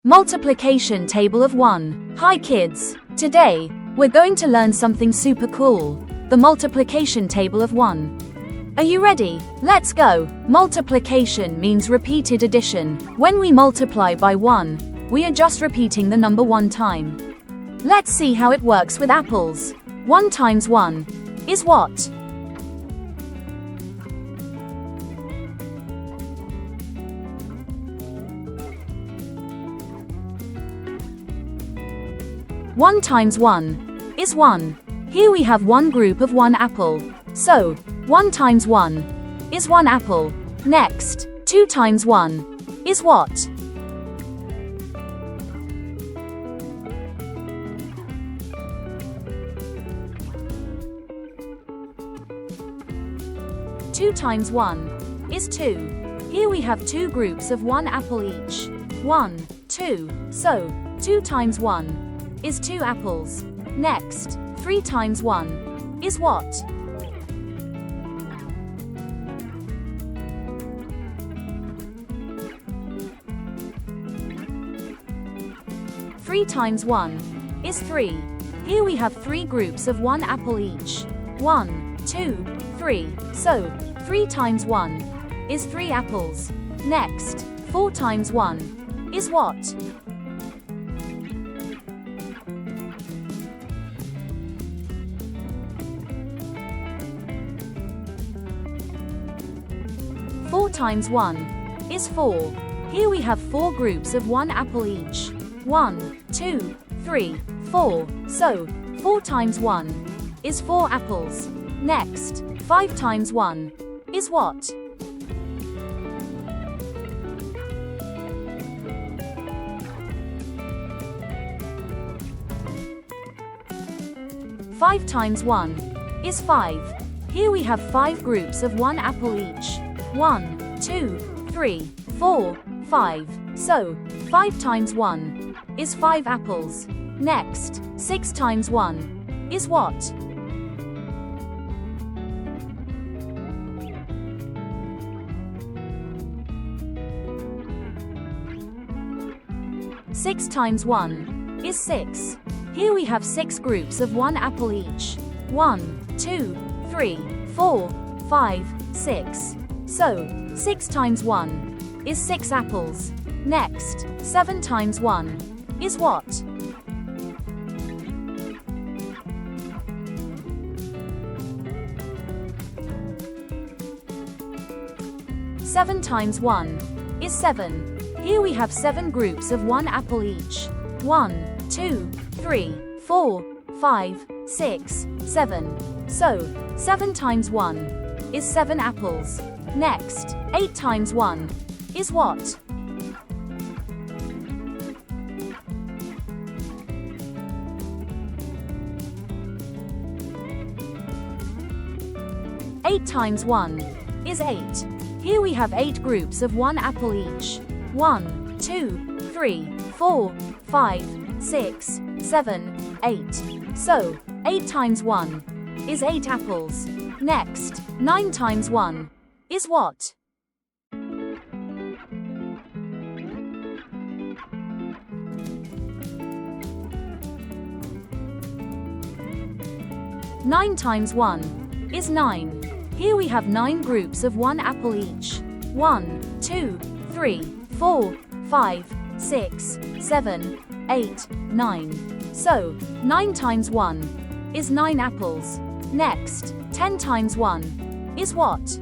Multiplication table of 1. Hi kids! Today, we're going to learn something super cool. The multiplication table of 1. Are you ready? Let's go! Multiplication means repeated addition. When we multiply by 1, we are just repeating the number 1 time. Let's see how it works with apples. 1 times 1 is what? One times 1 is 1. Here we have one group of 1 apple. So, 1 times 1 is 1 apple. Next, 2 times 1 is what? Two times 1 is 2. Here we have two groups of 1 apple each. 1, 2. So, 2 times 1 is 2 apples. Next, 3 times 1 is what? Three times 1 is 3. Here we have 3 groups of 1 apple each. 1, 2, 3. So, 3 times 1 is 3 apples. Next, 4 times 1 is what? 4 times 1 is 4. Here we have 4 groups of 1 apple each. 1, 2, 3, 4. So, 4 times 1 is 4 apples. Next, 5 times 1 is what? 5 times 1 is 5. Here we have 5 groups of 1 apple each. 1, 2, 3, 4, 5. So, 5 times 1 is 5 apples. Next, 6 times 1 is what? 6 times 1 is 6. Here we have 6 groups of 1 apple each. 1, 2, 3, 4, 5, 6. So, 6 times 1 is 6 apples. Next, 7 times 1 is what? 7 times 1 is 7. Here we have 7 groups of 1 apple each. 1, 2, 3, 4, 5, 6, 7. So, 7 times 1 is 7 apples. Next, 8 times 1 is what? 8 times 1 is 8. Here we have 8 groups of 1 apple each. 1, 2, 3, 4, 5, 6, 7, 8. So, 8 times 1 is 8 apples. Next, 9 times 1 is what? 9 times 1 is 9. Here we have 9 groups of 1 apple each. 1, 2, 3, 4, 5, 6, 7, 8, 9. So, 9 times 1 is 9 apples. Next, 10 times 1 is what?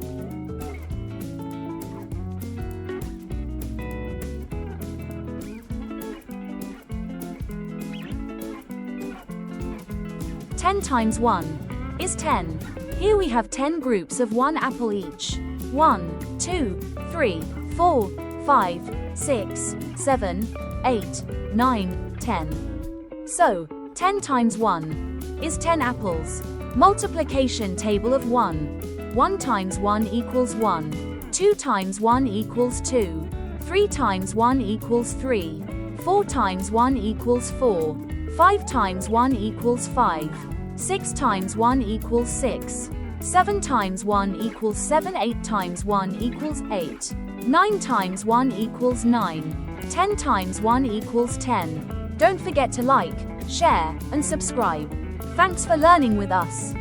10 times 1 is 10. Here we have 10 groups of 1 apple each. 1, 2, 3, 4, 5, 6, 7, 8, 9, 10. So, 10 times 1 is 10 apples. Multiplication table of 1. 1 times 1 equals 1. 2 times 1 equals 2. 3 times 1 equals 3. 4 times 1 equals 4. 5 times 1 equals 5. 6 times 1 equals 6. 7 times 1 equals 7. 8 times 1 equals 8. 9 times 1 equals 9. 10 times 1 equals 10. Don't forget to like, share, and subscribe. Thanks for learning with us.